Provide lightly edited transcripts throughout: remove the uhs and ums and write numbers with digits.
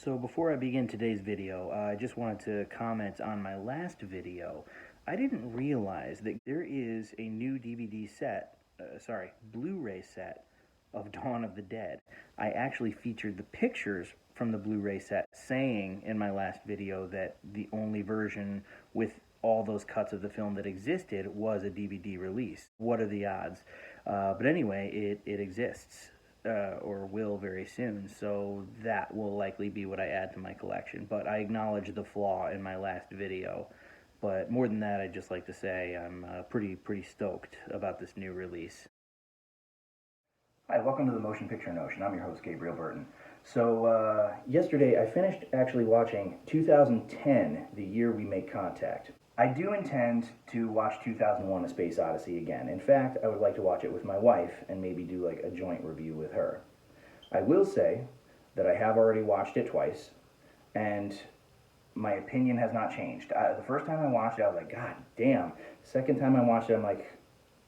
So before I begin today's video, I just wanted to comment on my last video. I didn't realize that there is a new DVD set, Blu-ray set of Dawn of the Dead. I actually featured the pictures from the Blu-ray set, saying in my last video that the only version with all those cuts of the film that existed was a DVD release. What are the odds? But anyway, it exists. Or will very soon, so that will likely be what I add to my collection. But I acknowledge the flaw in my last video. But more than that, I'd just like to say I'm pretty stoked about this new release. Hi, welcome to the Motion Picture Notion. I'm your host, Gabriel Burton. So yesterday I finished actually watching 2010, the year we make contact. I do intend to watch 2001: A Space Odyssey again. In fact, I would like to watch it with my wife and maybe do like a joint review with her. I will say that I have already watched it twice, and my opinion has not changed. The first time I watched it, I was like, God damn. Second time I watched it,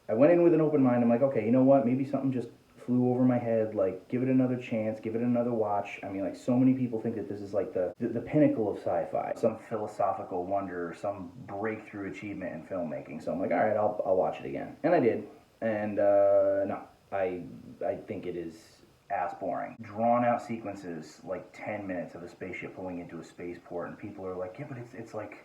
I went in with an open mind. I'm like, okay, you know what? Maybe something just flew over my head. Like, give it another chance, give it another watch. I mean, like, so many people think that this is like the pinnacle of sci-fi, some philosophical wonder, some breakthrough achievement in filmmaking. So I'm like, all right, I'll watch it again, and I did. And no, I think it is ass boring. Drawn out sequences, like 10 minutes of a spaceship pulling into a spaceport, and people are like, yeah, but it's like,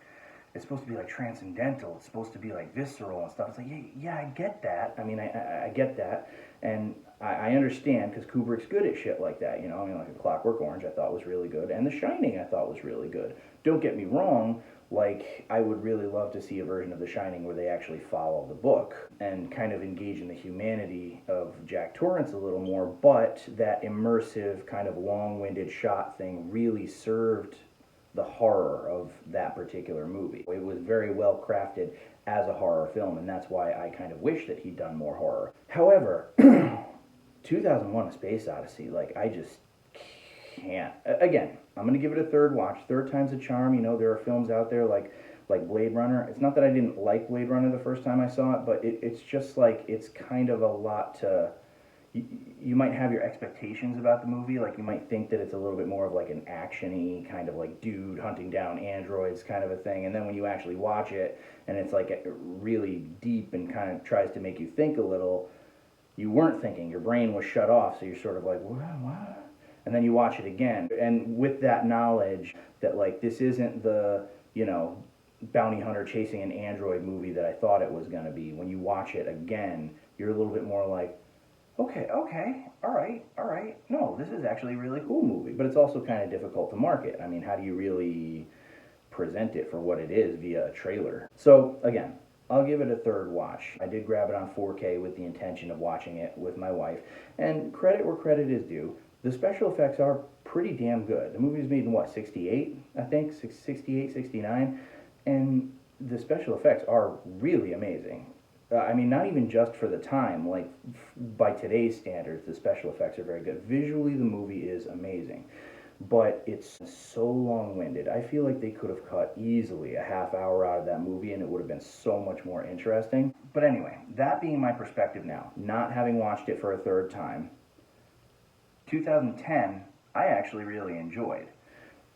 it's supposed to be like transcendental, it's supposed to be like visceral and stuff. It's like, yeah, I get that. I mean, I get that, and I understand, because Kubrick's good at shit like that, you know. I mean, like A Clockwork Orange I thought was really good, and The Shining I thought was really good. Don't get me wrong, like, I would really love to see a version of The Shining where they actually follow the book and kind of engage in the humanity of Jack Torrance a little more, but that immersive, kind of long-winded shot thing really served the horror of that particular movie. It was very well crafted as a horror film, and that's why I kind of wish that he'd done more horror. However, 2001: A Space Odyssey, like, I just can't. Again, I'm going to give it a third watch. Third time's a charm. You know, there are films out there like Blade Runner. It's not that I didn't like Blade Runner the first time I saw it, but it's just like, it's kind of a lot to... You might have your expectations about the movie, like you might think that it's a little bit more of like an action-y kind of like dude hunting down androids kind of a thing, and then when you actually watch it and it's like really deep and kind of tries to make you think a little, you weren't thinking, your brain was shut off, so you're sort of like, what? And then you watch it again, and with that knowledge that like this isn't the, you know, bounty hunter chasing an android movie that I thought it was going to be, when you watch it again, you're a little bit more like, okay, all right. No, this is actually a really cool movie, but it's also kind of difficult to market. I mean, how do you really present it for what it is via a trailer? So again, I'll give it a third watch. I did grab it on 4K with the intention of watching it with my wife, and credit where credit is due. The special effects are pretty damn good. The movie was made in what, 68, I think, 68, 69, and the special effects are really amazing. I mean, not even just for the time, like, by today's standards, the special effects are very good. Visually, the movie is amazing, but it's so long-winded. I feel like they could have cut easily a half hour out of that movie, and it would have been so much more interesting. But anyway, that being my perspective now, not having watched it for a third time, 2010, I actually really enjoyed.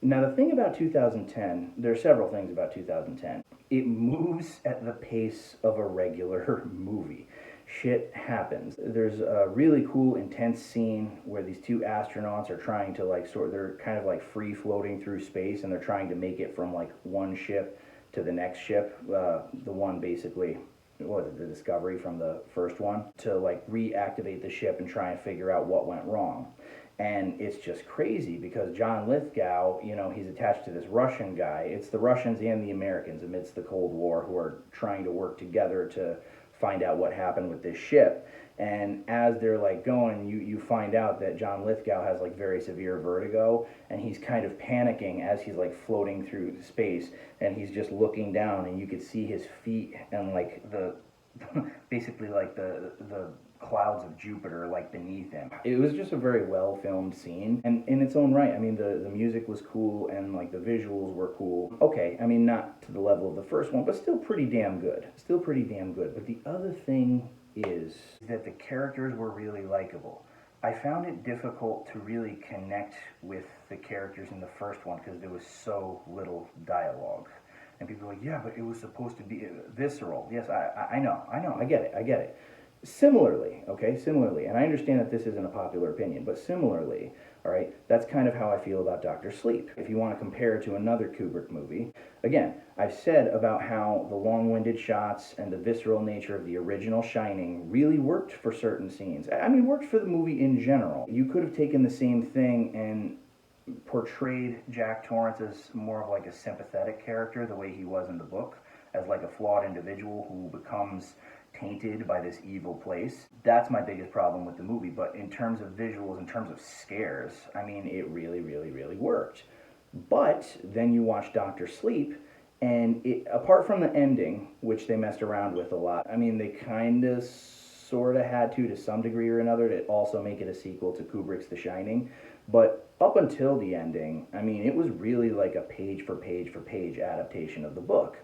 Now, the thing about 2010, there are several things about 2010. It moves at the pace of a regular movie. Shit happens. There's a really cool, intense scene where these two astronauts are trying to, like, they're kind of like free floating through space, and they're trying to make it from, like, one ship to the next ship. The one basically, what was it, the Discovery from the first one, to, like, reactivate the ship and try and figure out what went wrong. And it's just crazy because John Lithgow, you know, he's attached to this Russian guy. It's the Russians and the Americans amidst the Cold War who are trying to work together to find out what happened with this ship. And as they're like going, you find out that John Lithgow has like very severe vertigo, and he's kind of panicking as he's like floating through space, and he's just looking down, and you could see his feet and like the basically like the clouds of Jupiter like beneath him. It was just a very well filmed scene, and in its own right, I mean, the music was cool, and like the visuals were cool. Okay, I mean, not to the level of the first one, but still pretty damn good. But the other thing is that the characters were really likable. I found it difficult to really connect with the characters in the first one because there was so little dialogue. And people are like, yeah, but it was supposed to be visceral. Yes, I know, I get it. Similarly, okay, similarly, and I understand that this isn't a popular opinion, but similarly, all right, that's kind of how I feel about Doctor Sleep. If you want to compare it to another Kubrick movie, again, I've said about how the long-winded shots and the visceral nature of the original Shining really worked for certain scenes. I mean, worked for the movie in general. You could have taken the same thing and portrayed Jack Torrance as more of like a sympathetic character, the way he was in the book, as like a flawed individual who becomes tainted by this evil place. That's my biggest problem with the movie. But in terms of visuals, in terms of scares, I mean, it really worked. But then you watch Doctor Sleep, and apart from the ending, which they messed around with a lot, I mean, they kind of sort of had to some degree or another, to also make it a sequel to Kubrick's The Shining. But up until the ending, I mean, it was really like a page for page adaptation of the book.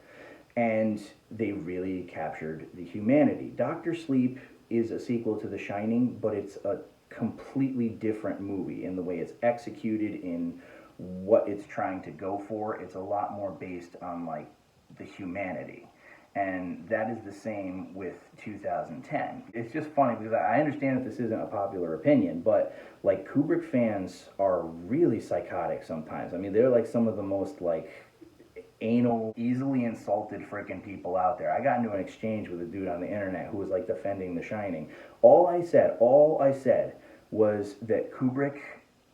And they really captured the humanity. Doctor Sleep is a sequel to The Shining, but it's a completely different movie in the way it's executed, in what it's trying to go for. It's a lot more based on like the humanity. And that is the same with 2010. It's just funny because I understand that this isn't a popular opinion, but like Kubrick fans are really psychotic sometimes. I mean, they're like some of the most like anal, easily insulted freaking people out there. I got into an exchange with a dude on the internet who was like defending The Shining. All I said was that Kubrick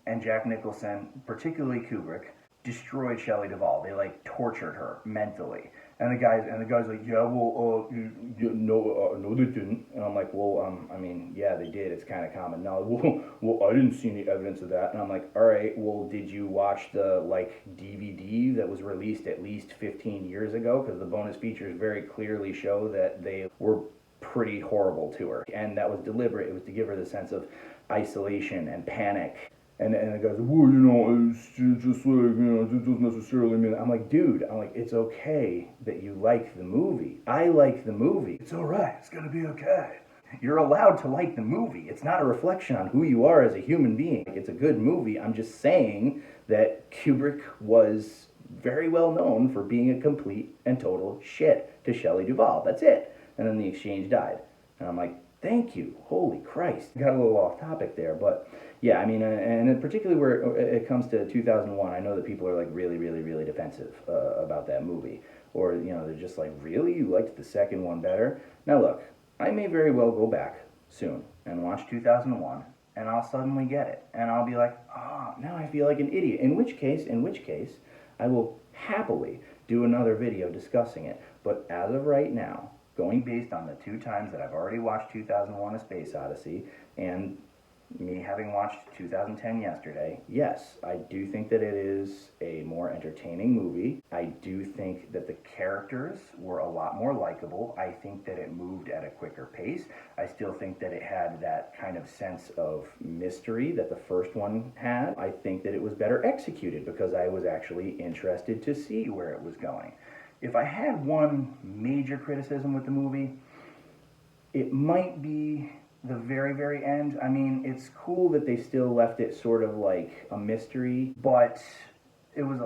and Jack Nicholson, particularly Kubrick, destroyed Shelley Duvall. They like tortured her mentally. And the guy's like, yeah, well, no, they didn't. And I'm like, well, I mean, yeah, they did. It's kind of common knowledge. Well, I didn't see any evidence of that. And I'm like, all right, well, did you watch the like DVD that was released at least 15 years ago? Because the bonus features very clearly show that they were pretty horrible to her, and that was deliberate. It was to give her the sense of isolation and panic. And the guy's like, well, you know, it's just like, you know, it doesn't necessarily mean that. I'm like, dude, it's okay that you like the movie. I like the movie. It's all right. It's going to be okay. You're allowed to like the movie. It's not a reflection on who you are as a human being. It's a good movie. I'm just saying that Kubrick was very well known for being a complete and total shit to Shelley Duvall. That's it. And then the exchange died. And I'm like, thank you. Holy Christ. Got a little off topic there, but yeah, I mean, and particularly where it comes to 2001, I know that people are like really defensive about that movie. Or, you know, they're just like, really? You liked the second one better? Now look, I may very well go back soon and watch 2001, and I'll suddenly get it. And I'll be like, oh, now I feel like an idiot. In which case, I will happily do another video discussing it. But as of right now, going based on the two times that I've already watched 2001: A Space Odyssey and me having watched 2010 yesterday, yes, I do think that it is a more entertaining movie. I do think that the characters were a lot more likable. I think that it moved at a quicker pace. I still think that it had that kind of sense of mystery that the first one had. I think that it was better executed because I was actually interested to see where it was going. If I had one major criticism with the movie, it might be the very end. I mean, it's cool that they still left it sort of like a mystery, but it was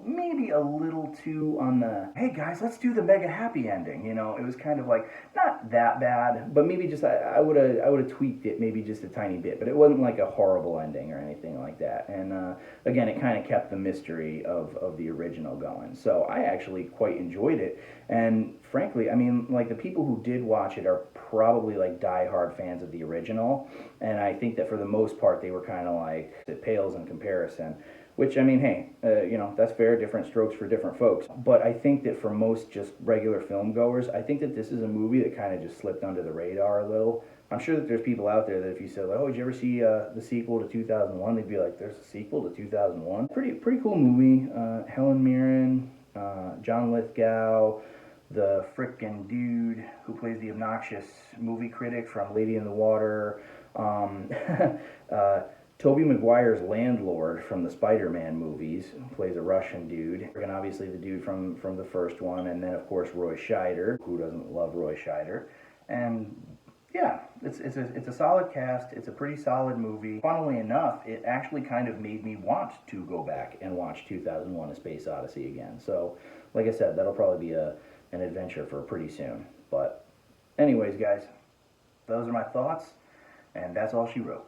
maybe a little too on the, hey guys, let's do the mega happy ending. You know, it was kind of like not that bad, but maybe just I would have tweaked it maybe just a tiny bit, but it wasn't like a horrible ending or anything like that. And again, it kind of kept the mystery of the original going. So I actually quite enjoyed it. And frankly, I mean, like the people who did watch it are probably like diehard fans of the original, and I think that for the most part they were kind of like, it pales in comparison. Which, I mean, hey, you know, that's fair, different strokes for different folks. But I think that for most just regular film goers, I think that this is a movie that kind of just slipped under the radar a little. I'm sure that there's people out there that if you said, like, oh, did you ever see the sequel to 2001? They'd be like, there's a sequel to 2001? Pretty cool movie. Helen Mirren, John Lithgow, the frickin' dude who plays the obnoxious movie critic from Lady in the Water, Tobey Maguire's landlord from the Spider-Man movies plays a Russian dude, and obviously the dude from the first one, and then of course Roy Scheider. Who doesn't love Roy Scheider? And yeah, it's a solid cast. It's a pretty solid movie. Funnily enough, it actually kind of made me want to go back and watch 2001: A Space Odyssey again. So, like I said, that'll probably be an adventure for pretty soon. But, anyways, guys, those are my thoughts, and that's all she wrote.